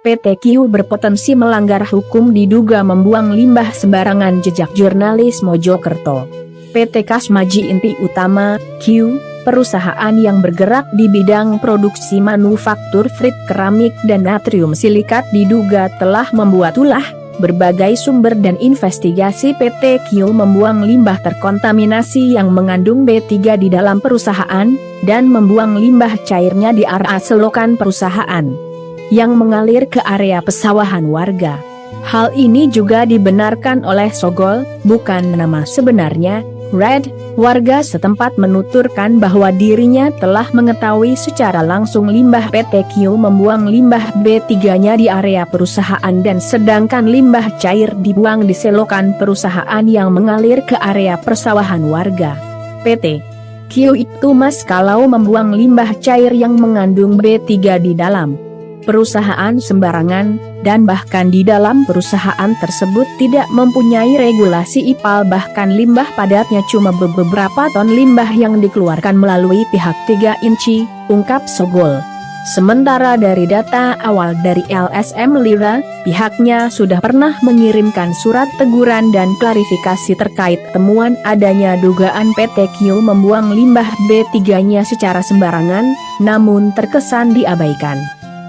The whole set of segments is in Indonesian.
PT-Q berpotensi melanggar hukum diduga membuang limbah sembarangan. Jejak jurnalis Mojokerto. PT Kasmaji Inti Utama, Q, perusahaan yang bergerak di bidang produksi manufaktur frit keramik dan natrium silikat diduga telah membuat ulah berbagai sumber dan investigasi PT-Q membuang limbah terkontaminasi yang mengandung B3 di dalam perusahaan, dan membuang limbah cairnya di area selokan perusahaan yang mengalir ke area pesawahan warga. Hal ini juga dibenarkan oleh Sogol, bukan nama sebenarnya, Red. Warga setempat menuturkan bahwa dirinya telah mengetahui secara langsung limbah PT-Q membuang limbah B3-nya di area perusahaan dan sedangkan limbah cair dibuang di selokan perusahaan yang mengalir ke area persawahan warga. PT-Q itu mas kalau membuang limbah cair yang mengandung B3 di dalam perusahaan sembarangan, dan bahkan di dalam perusahaan tersebut tidak mempunyai regulasi IPAL, bahkan limbah padatnya cuma beberapa ton limbah yang dikeluarkan melalui pihak 3 inci, ungkap Sogol. Sementara dari data awal dari LSM Lira, pihaknya sudah pernah mengirimkan surat teguran dan klarifikasi terkait temuan adanya dugaan PT-Q membuang limbah B3-nya secara sembarangan, namun terkesan diabaikan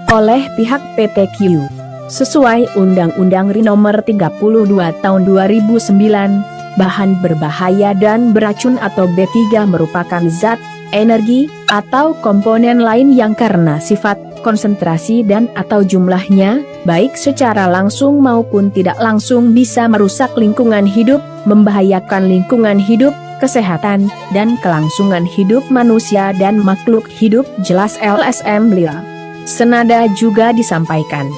oleh pihak PT-Q. Sesuai Undang-Undang RI Nomor 32 Tahun 2009, bahan berbahaya dan beracun atau B3 merupakan zat, energi, atau komponen lain yang karena sifat, konsentrasi dan atau jumlahnya, baik secara langsung maupun tidak langsung bisa merusak lingkungan hidup, membahayakan lingkungan hidup, kesehatan, dan kelangsungan hidup manusia dan makhluk hidup, jelas LSM Lira. Senada juga disampaikan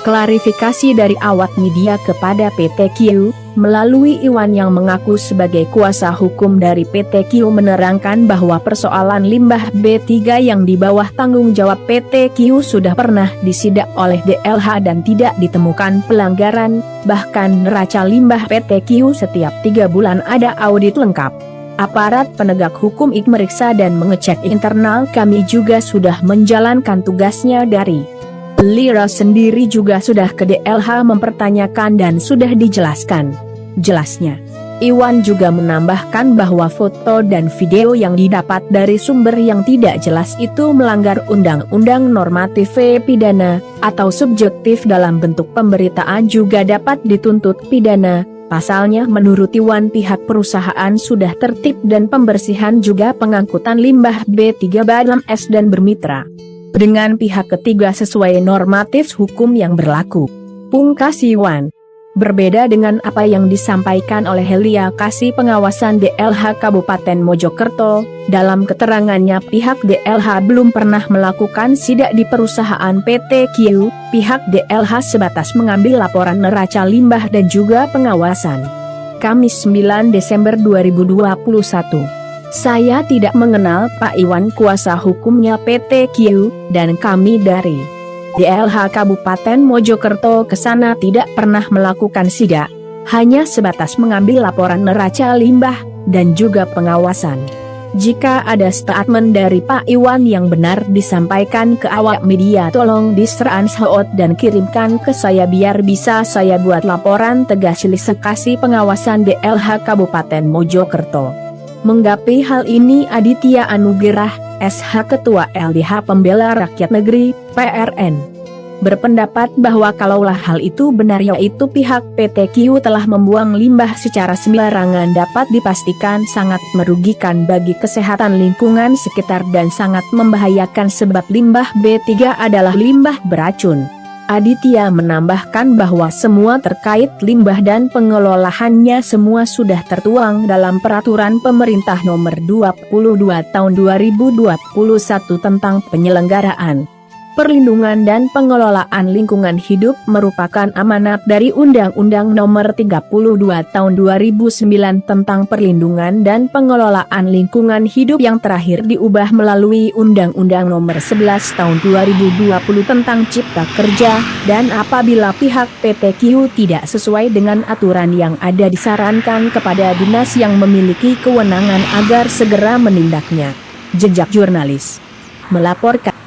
klarifikasi dari awak media kepada PT-Q, melalui Iwan yang mengaku sebagai kuasa hukum dari PT-Q menerangkan bahwa persoalan limbah B3 yang di bawah tanggung jawab PT-Q sudah pernah disidak oleh DLH dan tidak ditemukan pelanggaran, bahkan neraca limbah PT-Q setiap 3 bulan ada audit lengkap. Aparat penegak hukum meriksa dan mengecek internal, kami juga sudah menjalankan tugasnya dari Lira sendiri juga sudah ke DLH mempertanyakan dan sudah dijelaskan. Jelasnya. Iwan juga menambahkan bahwa foto dan video yang didapat dari sumber yang tidak jelas itu melanggar Undang-Undang Normatif Pidana, atau subjektif dalam bentuk pemberitaan juga dapat dituntut pidana. Pasalnya menurut Iwan pihak perusahaan sudah tertib dan pembersihan juga pengangkutan limbah B3 dalam S dan bermitra dengan pihak ketiga sesuai normatif hukum yang berlaku. Pungkas Iwan. Berbeda dengan apa yang disampaikan oleh Helia Kasih Pengawasan DLH Kabupaten Mojokerto, dalam keterangannya pihak DLH belum pernah melakukan sidak di perusahaan PT-Q, pihak DLH sebatas mengambil laporan neraca limbah dan juga pengawasan. Kamis 9 Desember 2021. Saya tidak mengenal Pak Iwan kuasa hukumnya PT-Q, dan kami dari DLH Kabupaten Mojokerto ke sana tidak pernah melakukan sidak, hanya sebatas mengambil laporan neraca limbah, dan juga pengawasan. Jika ada statement dari Pak Iwan yang benar disampaikan ke awak media tolong di-screenshot dan kirimkan ke saya biar bisa saya buat laporan tegas Kasih Pengawasan DLH Kabupaten Mojokerto. Menggapai hal ini Aditya Anugerah, SH Ketua LDH Pembela Rakyat Negeri, PRN, berpendapat bahwa kalaulah hal itu benar yaitu pihak PT-Q telah membuang limbah secara sembarangan dapat dipastikan sangat merugikan bagi kesehatan lingkungan sekitar dan sangat membahayakan sebab limbah B3 adalah limbah beracun. Aditya menambahkan bahwa semua terkait limbah dan pengelolaannya semua sudah tertuang dalam Peraturan Pemerintah Nomor 22 Tahun 2021 tentang penyelenggaraan, perlindungan dan pengelolaan lingkungan hidup merupakan amanat dari Undang-Undang Nomor 32 Tahun 2009 tentang perlindungan dan pengelolaan lingkungan hidup yang terakhir diubah melalui Undang-Undang Nomor 11 Tahun 2020 tentang Cipta Kerja, dan apabila pihak PT-Q tidak sesuai dengan aturan yang ada disarankan kepada dinas yang memiliki kewenangan agar segera menindaknya. Jejak jurnalis melaporkan.